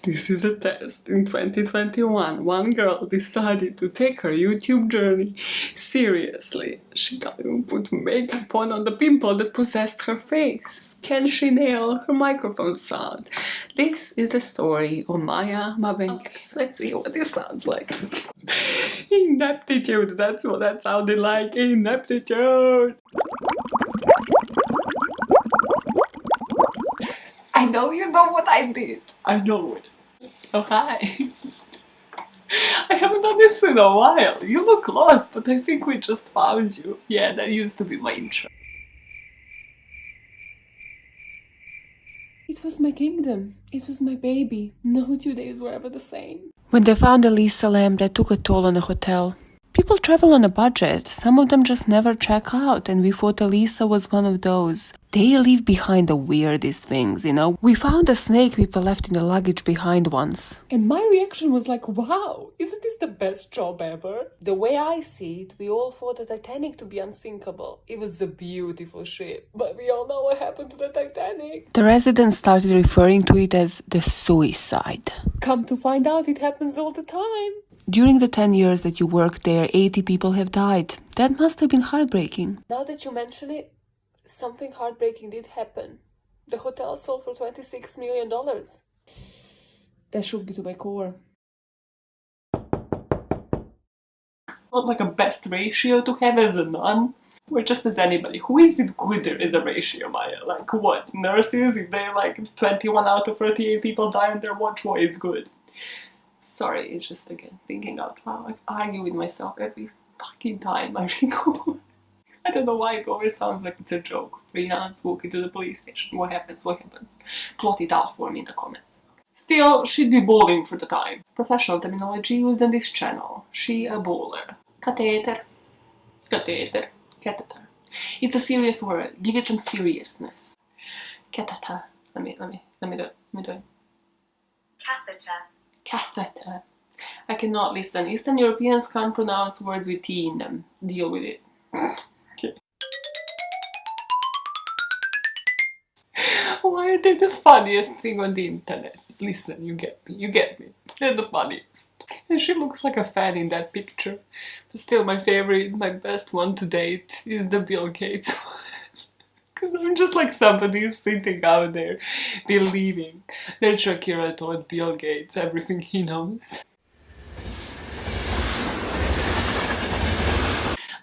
This is a test. In 2021, one girl decided to take her YouTube journey seriously. She can't even put makeup on the pimple that possessed her face. Can she nail her microphone sound? This is the story of Maya Mavenke. Okay, let's see what this sounds like. Ineptitude, that's what that sounded like. Ineptitude. I know you know what I did. I know it. Oh, hi. I haven't done this in a while. You look lost, but I think we just found you. Yeah, that used to be my intro. It was my kingdom. It was my baby. No 2 days were ever the same. When they found Elisa Lam, that took a toll on the hotel. People travel on a budget. Some of them just never check out, and we thought Elisa was one of those. They leave behind the weirdest things, you know? We found a snake people left in the luggage behind once. And my reaction was like, wow, isn't this the best job ever? The way I see it, we all thought the Titanic to be unsinkable. It was a beautiful ship, but we all know what happened to the Titanic. The residents started referring to it as the suicide. Come to find out, it happens all the time. During the 10 years that you worked there, 80 people have died. That must have been heartbreaking. Now that you mention it, something heartbreaking did happen. The hotel sold for $26 million. That shook me to my core. Not like a best ratio to have as a nun, or just as anybody. Who is it gooder as a ratio, Maya? Like what? Nurses? If they like 21 out of 38 people die on their watch, why it's good? Sorry, it's just again thinking out loud. I argue with myself every fucking time I record. I don't know why it always sounds like it's a joke. Freelance, walk into the police station. What happens? What happens? Plot it out for me in the comments. Still, she'd be bowling for the time. Professional terminology used on this channel. She a bowler. Catheter. Catheter. Catheter. It's a serious word. Give it some seriousness. Catheter. Let me do it. Catheter. Catheter. I cannot listen. Eastern Europeans can't pronounce words with T in them. Deal with it. Okay. Why are they the funniest thing on the internet? Listen, you get me. You get me. They're the funniest. And she looks like a fan in that picture. But still, my favorite, my best one to date is the Bill Gates one. Because I'm just like somebody sitting out there believing that Shakira taught Bill Gates everything he knows.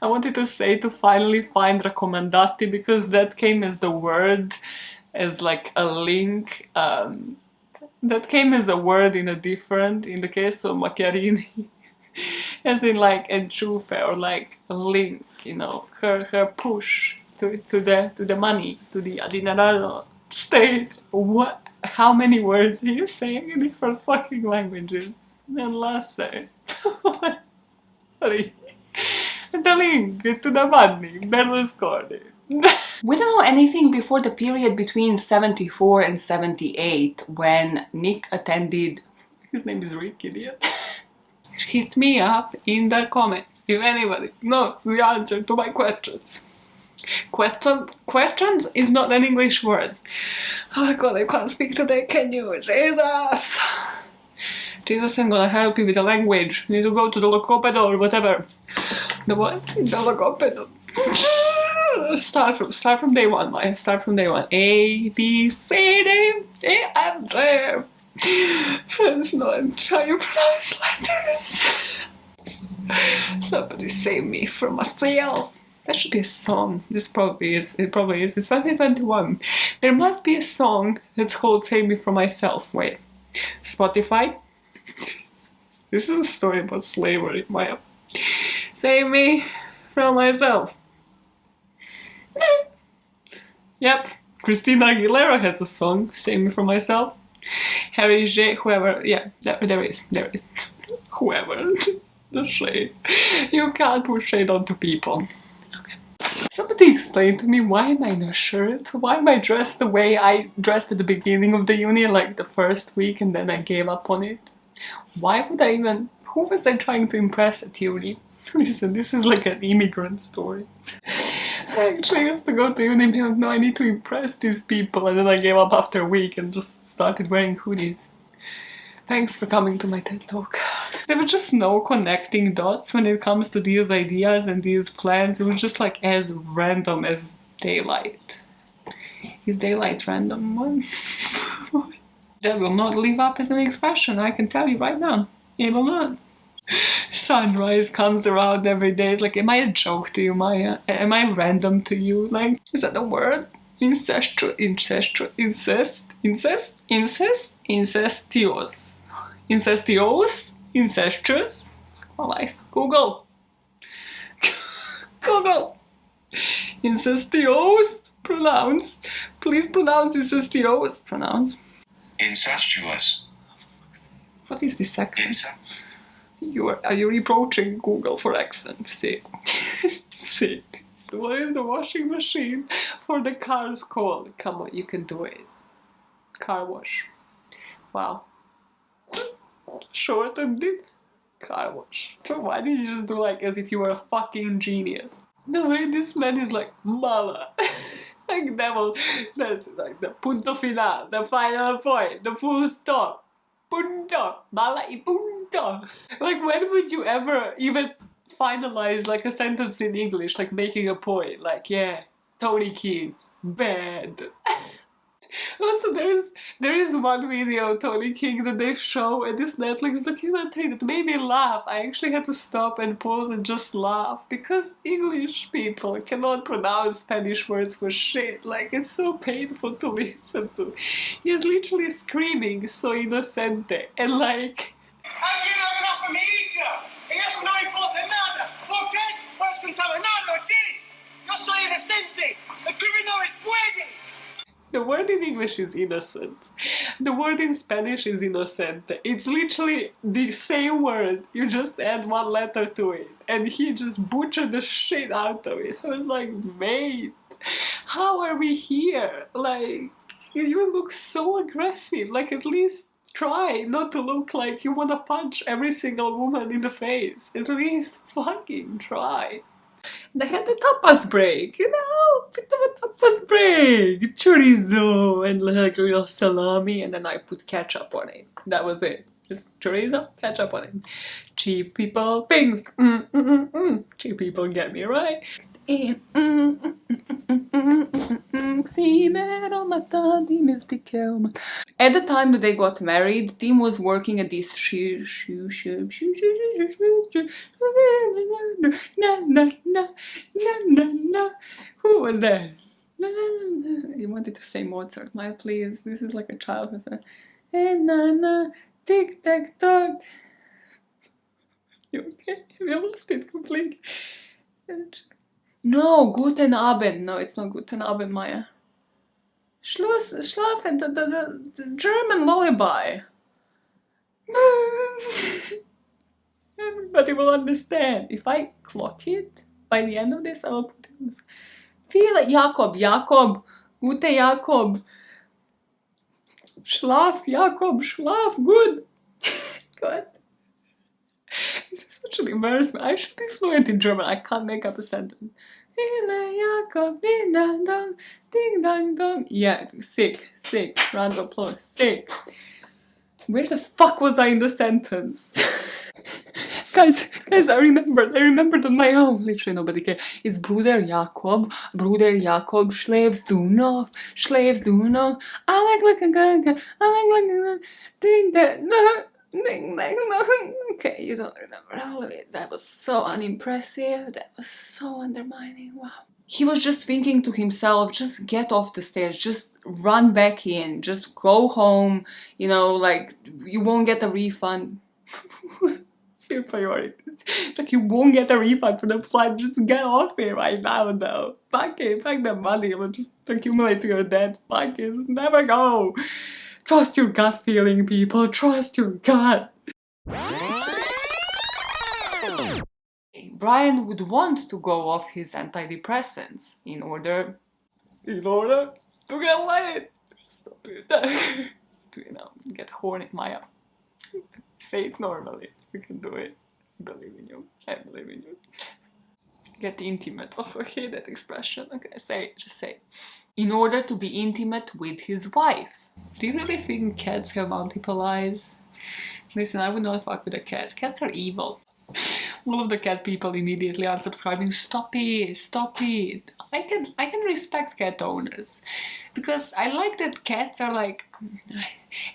I wanted to say to finally find raccomandati because that came as the word, as like a link. That came as a word in the case of Macchiarini. As in like enchufe or like a link, you know, her push. To the money, to the adinerado state. What? How many words are you saying in different fucking languages? And last say, sorry, the link to the money, Berlusconi. We don't know anything before the period between 74 and 78 when Nick attended. His name is Rick, idiot. Hit me up in the comments if anybody knows the answer to my questions. Questions is not an English word. Oh my god, I can't speak today, can you? Jesus! Jesus, I'm gonna help you with the language. You need to go to the logopedo or whatever. The what? The logopedo. Start from day one, Maya. Start from day one. A, B, C, D, E, F, G. It's not trying to pronounce letters. Somebody save me from myself. That should be a song. This probably is. It probably is. It's 2021. There must be a song that's called Save Me From Myself. Wait. Spotify? This is a story about slavery, Maya. Save me from myself. Yep. Christina Aguilera has a song, Save Me From Myself. Harry J, whoever. Yeah, there is. Whoever. The shade. You can't put shade onto people. Somebody explain to me, why am I in a shirt? Why am I dressed the way I dressed at the beginning of the uni, like the first week, and then I gave up on it? Why would I even... Who was I trying to impress at uni? Listen, this is like an immigrant story. I actually used to go to uni and be like, no, I need to impress these people, and then I gave up after a week and just started wearing hoodies. Thanks for coming to my TED Talk. There was just no connecting dots when it comes to these ideas and these plans. It was just like as random as daylight. Is daylight random one? That will not live up as an expression, I can tell you right now. It will not. Sunrise comes around every day. It's like, am I a joke to you, Maya? Am I random to you? Like, is that a word? Incestuous, incestious, incestuous. My life. Google. Google. Incestuous. Pronounce. Please pronounce incestuous. Pronounce. Incestuous. What is this accent? Are you reproaching Google for accent? See. See. What is the washing machine for the cars called? Come on, you can do it. Car wash. Wow. Shortened it. Car wash. So why did you just do like as if you were a fucking genius? The way this man is like, mala. Like devil. That's like the punto final, the final point, the full stop. Punto. Mala y punto. Like when would you ever even finalize like a sentence in English, like making a point, like, yeah, Tony King, bad. Also, there is one video, Tony King, that they show in this Netflix documentary that made me laugh. I actually had to stop and pause and just laugh, because English people cannot pronounce Spanish words for shit. Like, it's so painful to listen to. He's literally screaming, so inocente, and like... Eso no importa nada, ¿ok? No escuchaba nada aquí. Yo soy inocente. El criminal es fuerte. The word in English is innocent. The word in Spanish is inocente. It's literally the same word. You just add one letter to it. And he just butchered the shit out of it. I was like, mate, how are we here? Like, you look so aggressive. Like, at least try not to look like you want to punch every single woman in the face. At least fucking try. They had the tapas break, you know, bit of a tapas break. Chorizo and like real salami, and then I put ketchup on it. That was it. Just chorizo, ketchup on it. Cheap people things. Cheap people get me right. At the time that they got married, Tim was working at this shoe shop. Who was that? You wanted to say Mozart, Maya, please. This is like a child who said, tick tack tock. You okay? We lost it completely. No, Guten Abend. No, it's not Guten Abend, Maya. Schlafen, the German lullaby. Everybody will understand. If I clock it, by the end of this, I will put it in this. Feel it, Jakob, Gute Jakob. Schlaf, Jakob, schlaf, good. Good. This is such an embarrassment. I should be fluent in German. I can't make up a sentence. Yeah, sick. Round of applause. Sick. Where the fuck was I in the sentence? guys, I remembered on my own. Literally nobody cares. It's Bruder Jakob, Schläfst du noch? I like a ding that. Okay, you don't remember all of it. That was so unimpressive. That was so undermining. Wow. He was just thinking to himself, just get off the stage, just run back in, just go home, you know, like, you won't get a refund. It's your priority. It's like, you won't get a refund for the flight, just get off here right now, though. Fuck it, fuck the money, it will just accumulate to your debt. Fuck it, just never go. Trust your gut feeling, people. Trust your gut. Brian would want to go off his antidepressants in order to get laid. Stop it. To, you know, get horny, Maya. Say it normally. You can do it. I believe in you. I believe in you. Get intimate. Oh, I hate that expression. Okay, say it. Just say it. In order to be intimate with his wife. Do you really think cats have multiple eyes? Listen, I would not fuck with a cat. Cats are evil. All of the cat people immediately unsubscribing. Stop it, stop it. I can respect cat owners because I like that cats are like,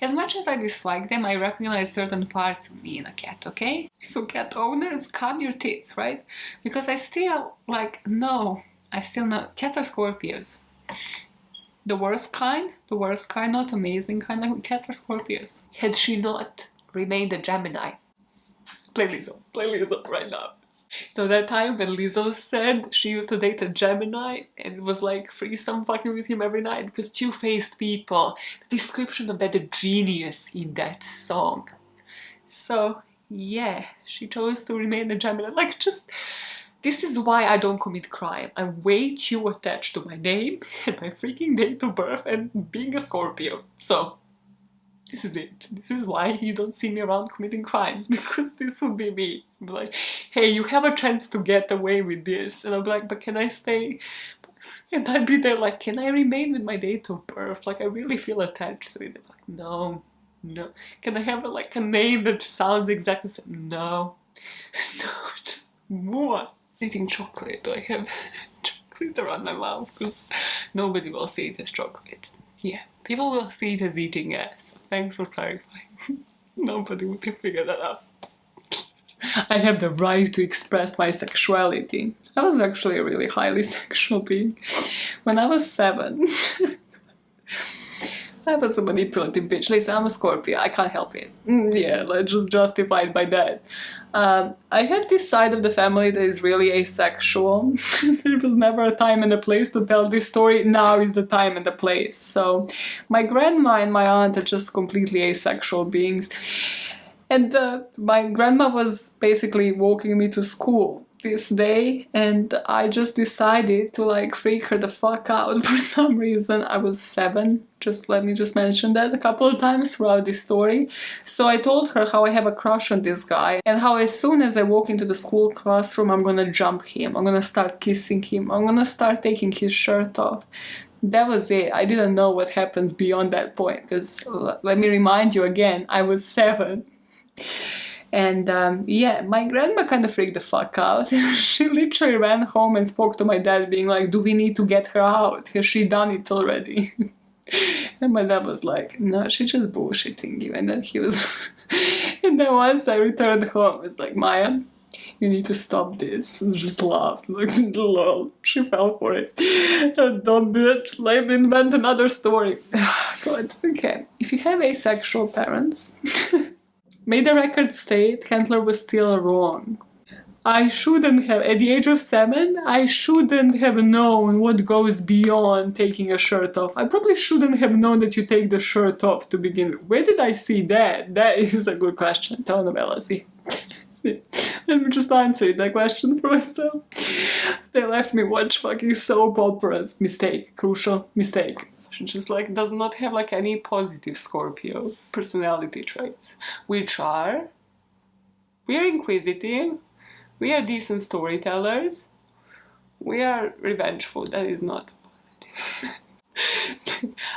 as much as I dislike them, I recognize certain parts of me in a cat, okay? So cat owners, calm your tits, right? Because I still like, no, I still know cats are Scorpios. The worst kind, not amazing kind of cats are Scorpios. Had she not remained a Gemini. Play Lizzo right now. So that time when Lizzo said she used to date a Gemini and it was like threesome fucking with him every night because two-faced people, the description of that, the genius in that song. So yeah, she chose to remain a Gemini. Like just, this is why I don't commit crime. I'm way too attached to my name and my freaking date of birth and being a Scorpio. So this is it. This is why you don't see me around committing crimes, because this would be me. I'd be like, hey, you have a chance to get away with this. And I'd be like, but can I stay? And I'd be there like, can I remain with my date of birth? Like, I really feel attached to it. Like, no. Can I have a name that sounds exactly the same? No, just what? Eating chocolate. I have chocolate around my mouth because nobody will see it as chocolate. Yeah. People will see it as eating ass. Thanks for clarifying. Nobody would have figured that out. I have the right to express my sexuality. I was actually a really highly sexual being. When I was 7, I was a manipulative bitch. Listen, I'm a Scorpio. I can't help it. Yeah, let's just justify it by that. I have this side of the family that is really asexual. There was never a time and a place to tell this story. Now is the time and the place. So my grandma and my aunt are just completely asexual beings. And my grandma was basically walking me to school this day, and I just decided to freak her the fuck out for some reason. I was 7, let me mention that a couple of times throughout this story. So I told her how I have a crush on this guy and how as soon as I walk into the school classroom I'm gonna jump him, I'm gonna start kissing him, I'm gonna start taking his shirt off. That was it. I didn't know what happens beyond that point, because let me remind you again, I was 7. And yeah, my grandma kind of freaked the fuck out. She literally ran home and spoke to my dad being like, do we need to get her out? Has she done it already? And my dad was like, no, she's just bullshitting you. And then he was... And then once I returned home, I was like, Maya, you need to stop this. I just laughed. Like, lol, she fell for it. Dumb bitch, let me invent another story. God, okay. If you have asexual parents... May the record state, Candler was still wrong. I shouldn't have, at the age of 7, I shouldn't have known what goes beyond taking a shirt off. I probably shouldn't have known that you take the shirt off to begin with. Where did I see that? That is a good question. Telenovela, see. Let me just answer that question for myself. They left me watch fucking soap operas. Mistake. Crucial mistake. She just does not have any positive Scorpio personality traits, which are, we are inquisitive, we are decent storytellers, we are revengeful. That is not positive. So,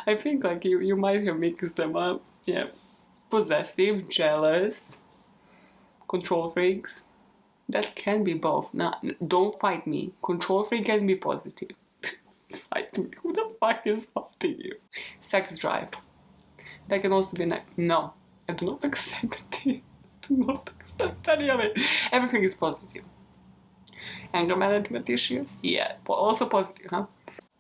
I think you might have mixed them up. Yeah, possessive, jealous, control freaks. That can be both. Nah, don't fight me. Control freak can be positive. Fight me. Who the fuck is fighting you? Sex drive. That can also be no. I do not accept it. I do not accept any of it. Everything is positive. Anger management issues? Yeah. Also positive, huh?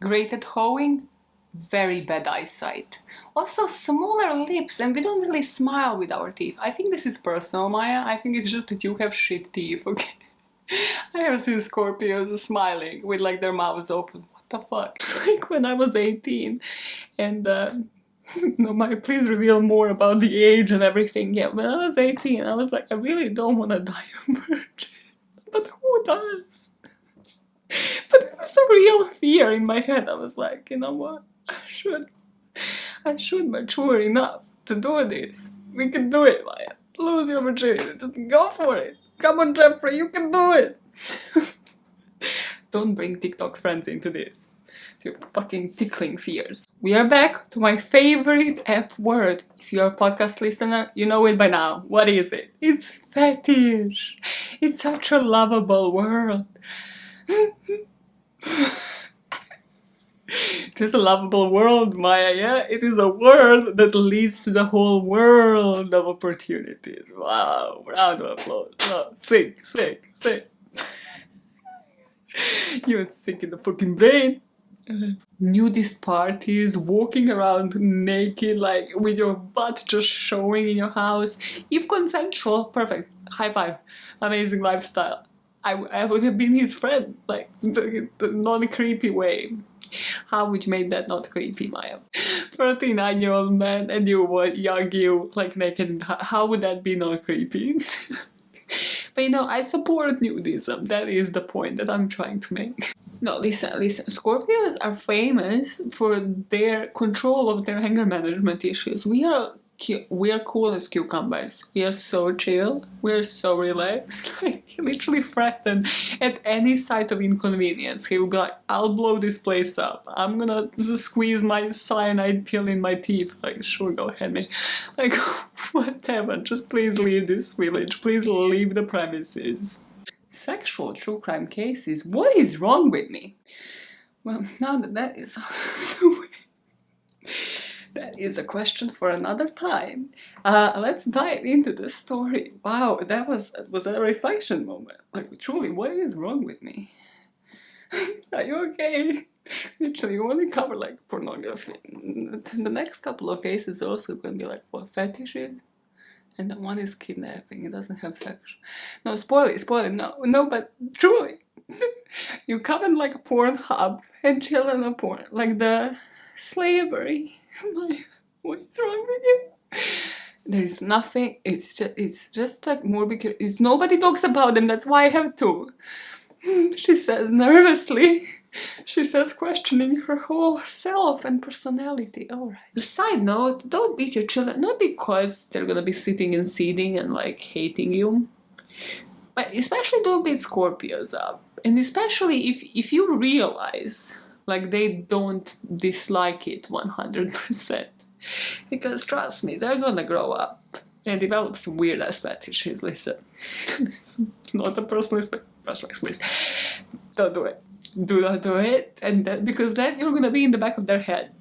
Great at hoeing? Very bad eyesight. Also smaller lips, and we don't really smile with our teeth. I think this is personal, Maya. I think it's just that you have shit teeth, okay? I have seen Scorpios smiling with their mouths open. The fuck? When I was 18 and no, Maya, please reveal more about the age and everything. Yeah, when I was 18 I was like, I really don't want to die a virgin. But who does? But it was a real fear in my head. I was like, you know what, I should mature enough to do this. We can do it, Maya. Lose your virginity, just go for it. Come on, Jeffrey, you can do it. Don't bring TikTok friends into this. Your fucking tickling fears. We are back to my favorite F word. If you're a podcast listener, you know it by now. What is it? It's fetish. It's such a lovable word. It is a lovable world, Maya, yeah? It is a world that leads to the whole world of opportunities. Wow, round of applause. Oh, sick. You're sick in the fucking brain. Nudist parties, walking around naked, like with your butt just showing in your house. If consensual, perfect. High five. Amazing lifestyle. I would have been his friend, like, not a creepy way. How would you make that not creepy, Maya? 39-year-old man and you would young you, like, naked. How would that be not creepy? But you know, I support nudism. That is the point that I'm trying to make. No, listen. Scorpios are famous for their control of their anger management issues. We are cool as cucumbers. We are so chill. We are so relaxed. Like, literally threaten at any sight of inconvenience. He will be like, I'll blow this place up. I'm gonna squeeze my cyanide pill in my teeth. Like, sure, go ahead, man. Like, whatever. Just please leave this village. Please leave the premises. Sexual true crime cases. What is wrong with me? Well, now that is that is a question for another time. Let's dive into the story. Wow, that was a reflection moment. Like, truly, what is wrong with me? Are you okay? Literally, you only cover like pornography. The next couple of cases are also gonna be like what fetish is. And the one is kidnapping. It doesn't have sex. No, spoil it. No, but truly, you come in like a Pornhub and chill in a porn, like the slavery. What's wrong with you? There is nothing. It's just like morbid. It's nobody talks about them. That's why I have to. She says nervously. She says, questioning her whole self and personality. Alright. Side note, don't beat your children, not because they're gonna be sitting and seething and like hating you, but especially don't beat Scorpios up. And especially if you realize like they don't dislike it 100%. Because trust me, they're gonna grow up and develop some weird ass fetishes. Listen, it's not a personal experience. Don't do it. Do not do it, and because then you're gonna be in the back of their head.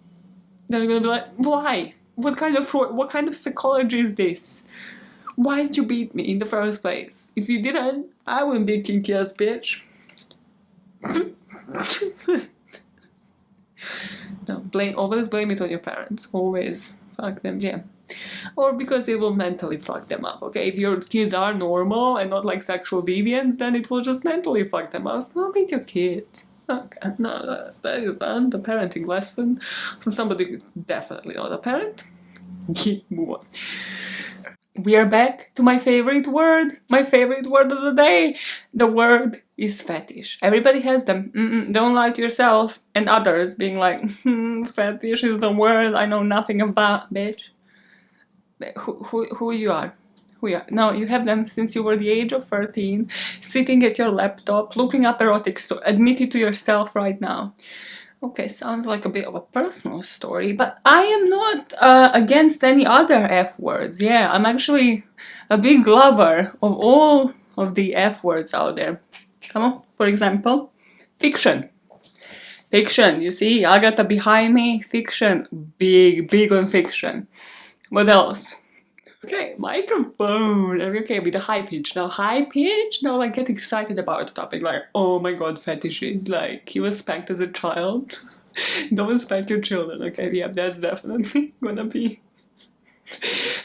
They're gonna be like, why? What kind of psychology is this? Why did you beat me in the first place? If you didn't, I wouldn't be a kinky ass bitch. No, always blame it on your parents. Always. Fuck them, yeah. Or because it will mentally fuck them up, okay? If your kids are normal and not like sexual deviants, then it will just mentally fuck them up. So don't beat your kids. Okay, no, that is done. The parenting lesson from somebody who's definitely not a parent. Move on. We are back to my favorite word of the day. The word is fetish. Everybody has them. Don't lie to yourself and others being like, fetish is the word I know nothing about, bitch. Who you are? No, you have them since you were the age of 13, sitting at your laptop, looking up erotic stories. Admit it to yourself right now. Okay, sounds like a bit of a personal story, but I am not against any other F words. Yeah, I'm actually a big lover of all of the F words out there. Come on, for example, fiction. Fiction, you see, Agatha behind me, fiction, big on fiction. What else? Okay, microphone. Okay, with the high pitch. Now, high pitch? No, like, get excited about the topic. Like, oh my god, fetishes. Like, he was spanked as a child. Don't spank your children, okay? Yeah, that's definitely gonna be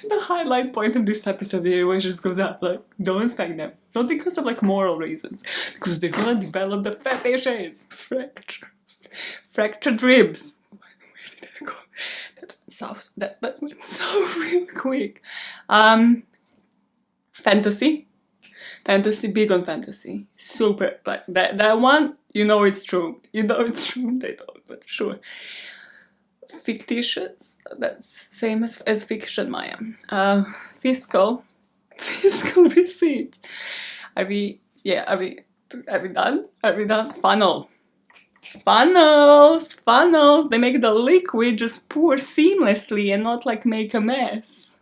the highlight point of this episode. Everyone just goes up, like, don't spank them. Not because of, like, moral reasons. Because they're gonna develop the fetishes. Fractured ribs. Where did that go? That went so real quick. Fantasy, big on fantasy. Super, like that one. You know it's true. They don't, but sure. Fictitious. That's same as fiction, Maya. Fiscal receipts. Are we done? Funnel. Funnels, they make the liquid just pour seamlessly and not like make a mess.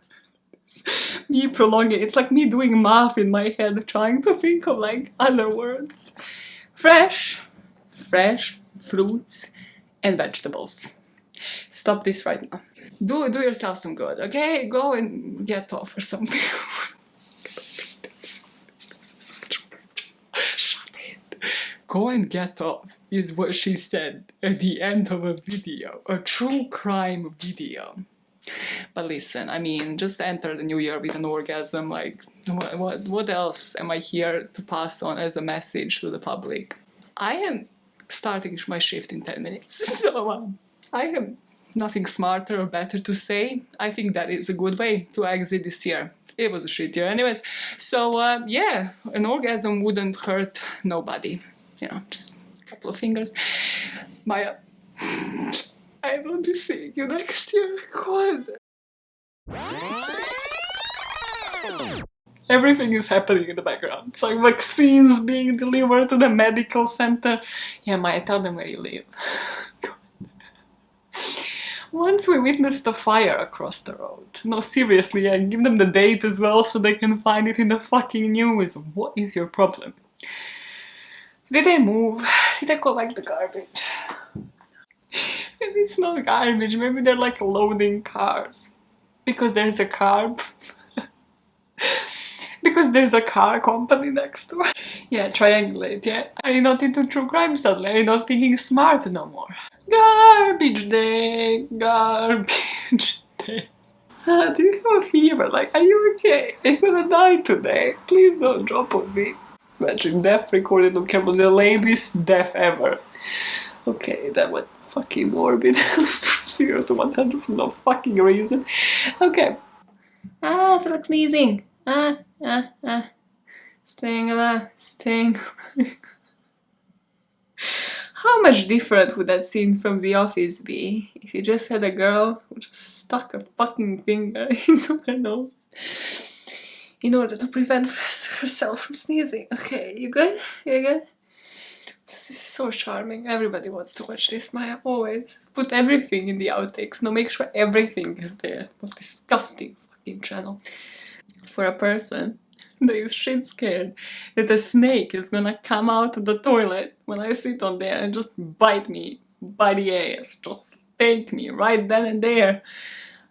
Me prolonging, it's like me doing math in my head, trying to think of like other words. Fresh fruits and vegetables. Stop this right now. Do yourself some good, okay? Go and get off or something. Shut it. Go and get off is what she said at the end of a video, a true crime video. But listen, I mean, just enter the new year with an orgasm. Like, what else am I here to pass on as a message to the public? I am starting my shift in 10 minutes, so I have nothing smarter or better to say. I think that is a good way to exit this year. It was a shit year anyways. So yeah, an orgasm wouldn't hurt nobody. You know, just a couple of fingers. Maya, I will be seeing you next year. God. Everything is happening in the background. It's like vaccines being delivered to the medical center. Yeah, Maya, tell them where you live. Once we witnessed a fire across the road. No, seriously, yeah, give them the date as well so they can find it in the fucking news. What is your problem? Did they move? Did they collect the garbage? Maybe it's not garbage, maybe they're like loading cars. Because there's a car... because there's a car company next door. Yeah, triangulate, yeah. Are you not into true crime suddenly? Are you not thinking smart no more? Garbage day, garbage day. Do you have a fever? Like, are you okay? You're gonna die today. Please don't drop on me. Imagine death recorded on camera, the latest death ever. Okay, that was fucking morbid. 0 to 100 for no fucking reason. Okay. I feel like sneezing. Staying alive, staying alive. How much different would that scene from The Office be if you just had a girl who just stuck a fucking finger into her nose in order to prevent herself from sneezing? Okay, you good? You good? This is so charming. Everybody wants to watch this. Maya always put everything in the outtakes. No, make sure everything is there. Most disgusting fucking channel. For a person that is shit scared that a snake is gonna come out of the toilet when I sit on there and just bite me by the ass, just take me right then and there.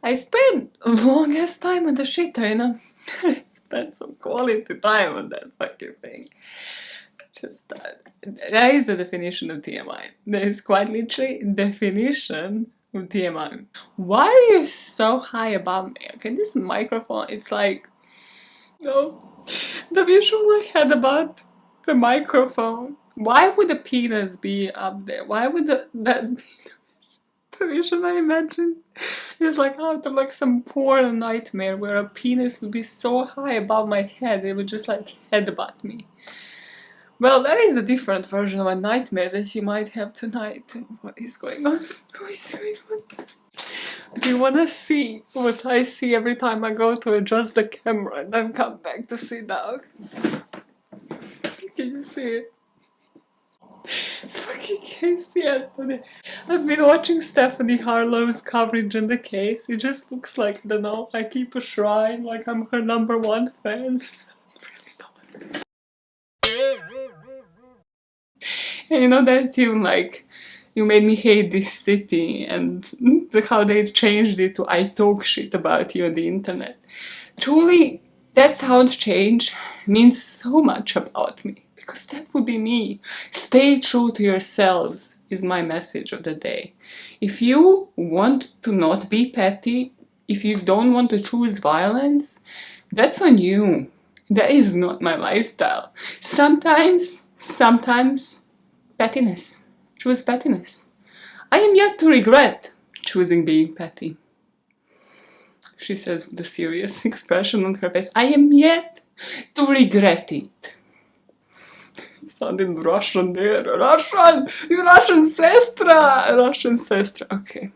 I spent a long ass time on the shitter, you know. I spent some quality time on that fucking thing. Just that is the definition of TMI. That is quite literally definition of TMI. Why are you so high above me? Okay, this microphone, it's like, no, the visual I had about the microphone. Why would the penis be up there? Why would that be the vision I imagined? It's like out of like some porn nightmare where a penis would be so high above my head it would just like headbutt me. Well, that is a different version of a nightmare that you might have tonight. What is going on? What is going on? Do you want to see what I see every time I go to adjust the camera and then come back to sit down? Can you see it? It's fucking Casey Anthony. I've been watching Stephanie Harlow's coverage in the case. It just looks like, I don't know, I keep a shrine like I'm her #1 fan. Really not. And you know that tune, like, you made me hate this city, and how they changed it to I talk shit about you on the internet. Truly, that sound change means so much about me, because that would be me. Stay true to yourselves is my message of the day. If you want to not be petty, if you don't want to choose violence, that's on you. That is not my lifestyle. Sometimes, pettiness. Choose pettiness. I am yet to regret choosing being petty. She says with a serious expression on her face. I am yet to regret it. Sounded Russian there. Russian! You Russian sestra! Russian sestra. Okay.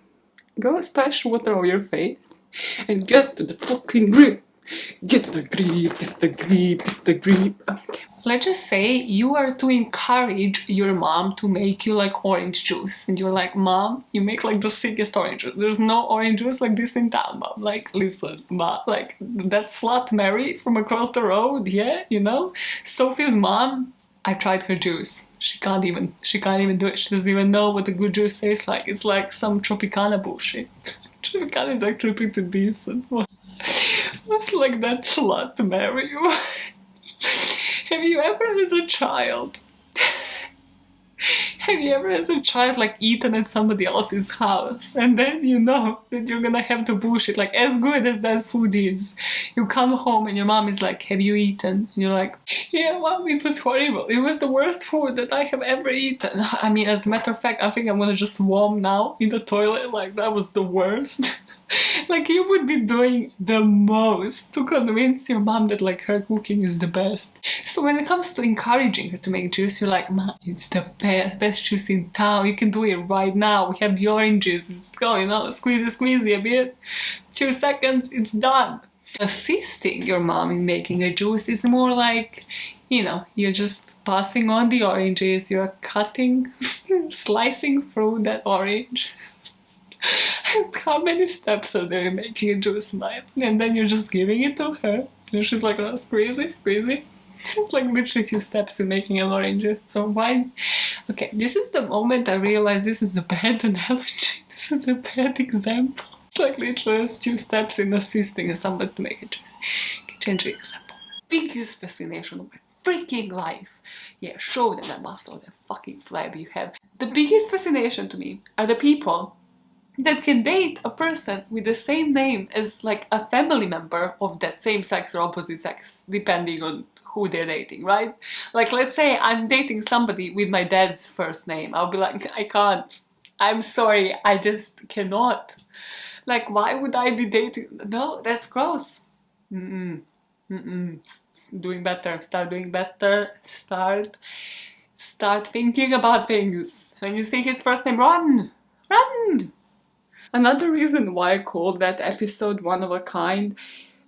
Go splash water over your face and get to the fucking grip. Get the grip, get the grip, get the grip. Okay. let's just say you are to encourage your mom to make you like orange juice, and you're like, Mom, you make like the sickest orange juice. There's no orange juice like this in town, Mom. Like, listen, Mom, like that slut Mary from across the road, yeah, you know? Sophie's mom, I tried her juice. She can't even do it. She doesn't even know what a good juice tastes like. It's like some Tropicana bullshit. Tropicana is actually pretty decent. What's like that slut Mary? Have you ever as a child like eaten at somebody else's house, and then you know that you're gonna have to bullshit, like as good as that food is, you come home and your mom is like, have you eaten? And you're like, yeah, Mom, it was horrible. It was the worst food that I have ever eaten. I mean, as a matter of fact, I think I'm gonna just warm now in the toilet, like that was the worst. Like you would be doing the most to convince your mom that like her cooking is the best. So when it comes to encouraging her to make juice, you're like, Mom, it's the best juice in town. You can do it right now. We have the oranges. It's going on. Squeezy a bit. 2 seconds, it's done. Assisting your mom in making a juice is more like, you know, you're just passing on the oranges. You're cutting, slicing through that orange. How many steps are there in making a juice, Maya? And then you're just giving it to her. And she's like, oh, squeezy. It's like literally 2 steps in making an orange. So why? Okay, this is the moment I realized this is a bad analogy. This is a bad example. It's like literally 2 steps in assisting somebody to make a juice. Okay, change the example. Biggest fascination of my freaking life. Yeah, show them that muscle, that fucking flab you have. The biggest fascination to me are the people that can date a person with the same name as like a family member of that same sex or opposite sex, depending on who they're dating, right? Like, let's say I'm dating somebody with my dad's first name. I'll be like, I can't. I'm sorry, I just cannot. Like, why would I be dating? No, that's gross. Doing better. Start doing better. Start thinking about things. When you see his first name, run! Another reason why I called that episode One of a Kind,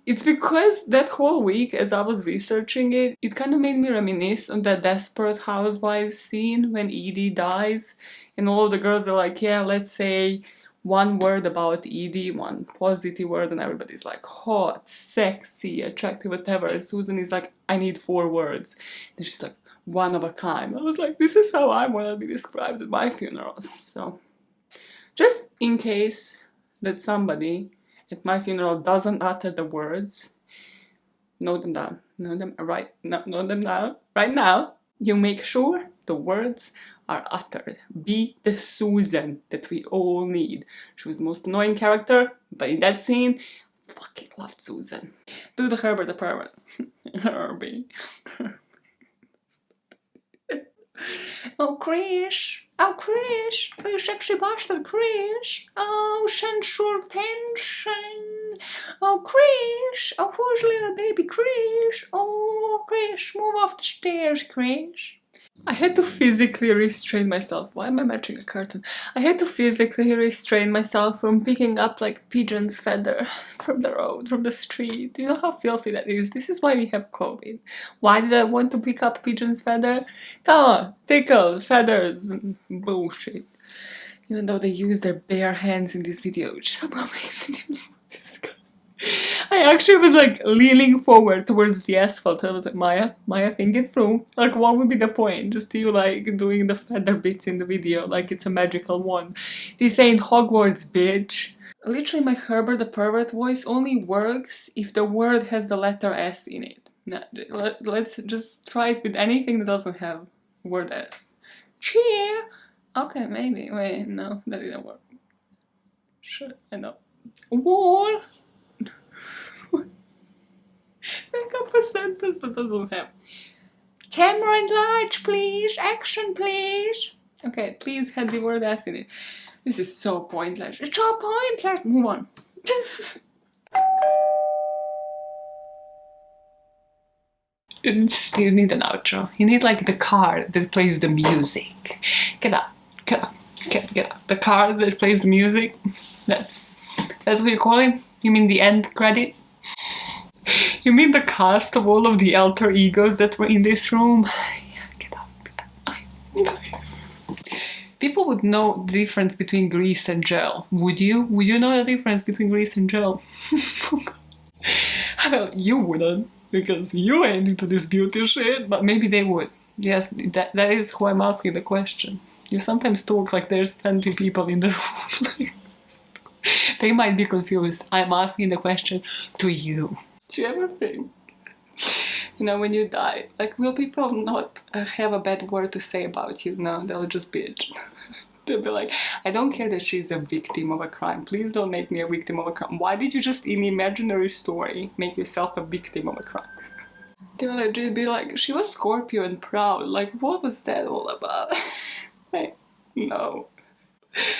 it's because that whole week as I was researching it, it kind of made me reminisce on that Desperate Housewives scene when Edie dies and all of the girls are like, yeah, let's say one word about Edie, one positive word, and everybody's like hot, sexy, attractive, whatever. And Susan is like, I need 4 words. And she's like, one of a kind. I was like, this is how I want to be described at my funerals. So just in case that somebody at my funeral doesn't utter the words, note them down. Note them down. Right now, you make sure the words are uttered. Be the Susan that we all need. She was the most annoying character, but in that scene, fucking loved Susan. Do the Herbert the Pervert. Herbie. Oh, Krish! Oh, Krish! Oh, you sexy bastard, Krish! Oh, sensual tension! Oh, Krish! Oh, who's little baby Krish? Oh, Krish, move off the stairs, Krish! I had to physically restrain myself. Why am I matching a curtain? I had to physically restrain myself from picking up like pigeon's feather from the road, from the street. Do you know how filthy that is? This is why we have COVID. Why did I want to pick up pigeon's feather? Come on, tickles, feathers, bullshit. Even though they use their bare hands in this video, which somehow makes it disgusting. I actually was like leaning forward towards the asphalt. I was like, Maya, think it through. Like, what would be the point? Just you like doing the feather bits in the video like it's a magical wand. This ain't Hogwarts, bitch. Literally, my Herbert the Pervert voice only works if the word has the letter S in it. Now, let's just try it with anything that doesn't have word S. Cheer! Okay, maybe. Wait, no, that didn't work. Sure, I know. Wall! Make up a sentence that doesn't have. Camera and lights, please. Action, please. Okay, please had the word S in it. This is so pointless. It's so pointless. Move on. You need an outro. You need like the car that plays the music. Get up. The car that plays the music. That's what you call it? You mean the end credit? You mean the cast of all of the alter egos that were in this room? Yeah, get up. People would know the difference between grease and gel. Would you? Would you know the difference between grease and gel? Well, you wouldn't, because you ain't into this beauty shit, but maybe they would. Yes, that is who I'm asking the question. You sometimes talk like there's 20 people in the room. They might be confused. I'm asking the question to you. Do you ever think, when you die, like, will people not have a bad word to say about you? No, they'll just bitch. They'll be like, I don't care that she's a victim of a crime. Please don't make me a victim of a crime. Why did you just, in imaginary story, make yourself a victim of a crime? They'll legit be like, she was Scorpio and proud. Like, what was that all about? Like, no.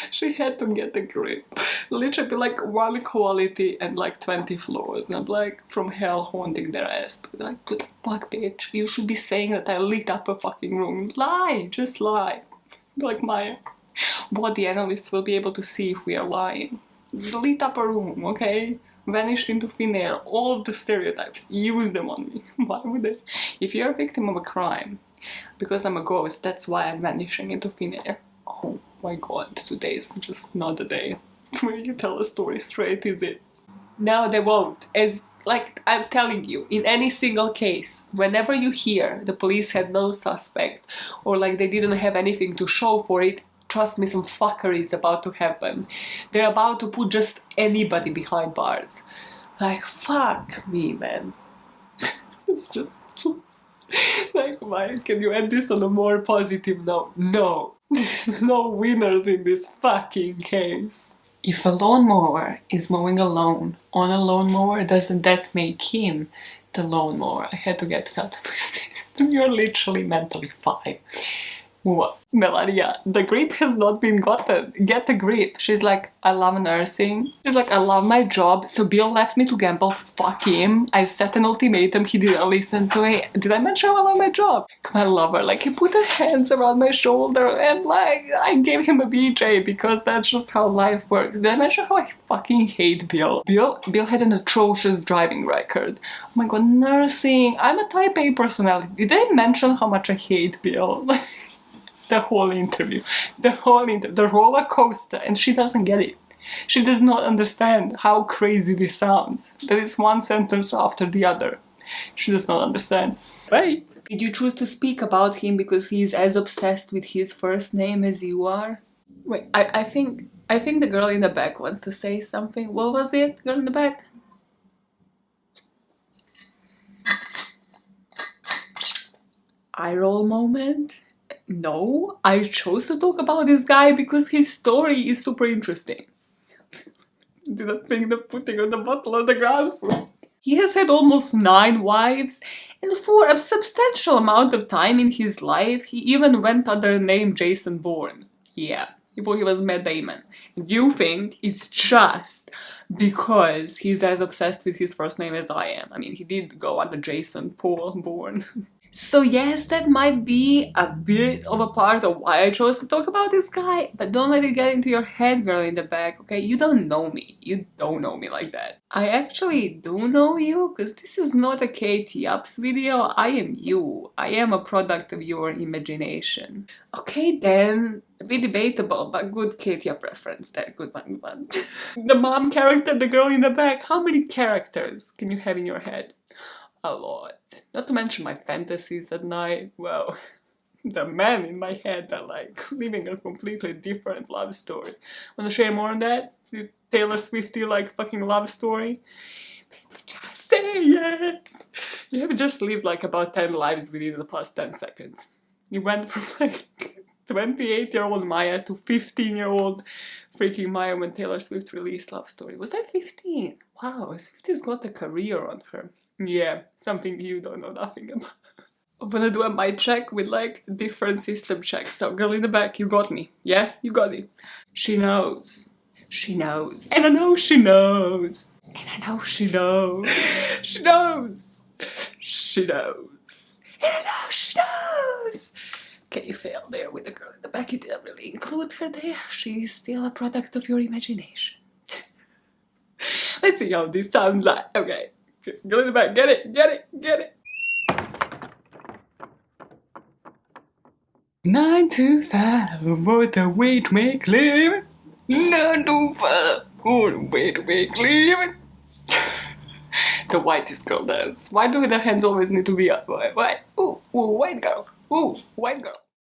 She had to get a grip. Literally like one quality and like 20 flaws. And I'm like, from hell haunting their ass. But like, fuck bitch, you should be saying that I lit up a fucking room. Lie, just lie. Like my body analysts will be able to see if we are lying. Lit up a room, okay? Vanished into thin air. All of the stereotypes. Use them on me. Why would they? If you're a victim of a crime, because I'm a ghost, that's why I'm vanishing into thin air. Oh my god, today is just not the day where you tell a story straight, is it? No, they won't. As, like, I'm telling you, in any single case, whenever you hear the police had no suspect, or like they didn't have anything to show for it, trust me, some fuckery is about to happen. They're about to put just anybody behind bars. Like, fuck me, man. It's just like, why can you end this on a more positive note? No, there's no winners in this fucking case. If a lawnmower is mowing alone on a lawnmower, doesn't that make him the lawnmower? I had to get that out of my system. You're literally mentally fine. What? Melania, the grip has not been gotten. Get the grip. She's like, I love nursing. She's like, I love my job. So Bill left me to gamble. Fuck him. I set an ultimatum. He didn't listen to it. Did I mention I love my job? I love her. Like, he put her hands around my shoulder and like, I gave him a BJ because that's just how life works. Did I mention how I fucking hate Bill? Bill had an atrocious driving record. Oh my god, nursing. I'm a type A personality. Did I mention how much I hate Bill? The whole interview, the roller coaster, and she doesn't get it. She does not understand how crazy this sounds. That it's one sentence after the other. She does not understand. Right? Did you choose to speak about him because he is as obsessed with his first name as you are? Wait, I think the girl in the back wants to say something. What was it, girl in the back? Eye roll moment? No, I chose to talk about this guy because his story is super interesting. Didn't think the putting on the bottle on the ground floor. He has had almost 9 wives, and for a substantial amount of time in his life, he even went under the name Jason Bourne. Yeah, before he was Matt Damon. And you think it's just because he's as obsessed with his first name as I am. I mean, he did go under Jason Paul Bourne. So yes, that might be a bit of a part of why I chose to talk about this guy, but don't let it get into your head, girl in the back, okay? You don't know me. You don't know me like that. I actually do know you, because this is not a Katie Ups video. I am you. I am a product of your imagination. Okay then, a bit debatable, but good Katie Up reference there. Good one, good one. The mom character, the girl in the back, how many characters can you have in your head? A lot. Not to mention my fantasies at night. Well, the men in my head are like living a completely different love story. Wanna share more on that? Taylor Swifty like fucking love story? Just say yes! You have just lived like about 10 lives within the past 10 seconds. You went from like 28-year-old Maya to 15-year-old freaking Maya when Taylor Swift released Love Story. Was I 15? Wow, Swifty's got a career on her. Yeah, something you don't know nothing about. I'm gonna do a mic check with like different system checks. So girl in the back, you got me. Yeah, you got it. She knows. She knows. And I know she knows. And I know she knows. She knows. She knows. And I know she knows. Okay, you failed there with the girl in the back. You didn't really include her there. She's still a product of your imagination. Let's see how this sounds like. Okay. Get in the back. Get it. Get it. Get it. 9 to 5, what a way to make living. 9 to 5, what a way to make living. The whitest girl dance. Why do the hands always need to be up? Why? Ooh, white girl. Ooh, white girl.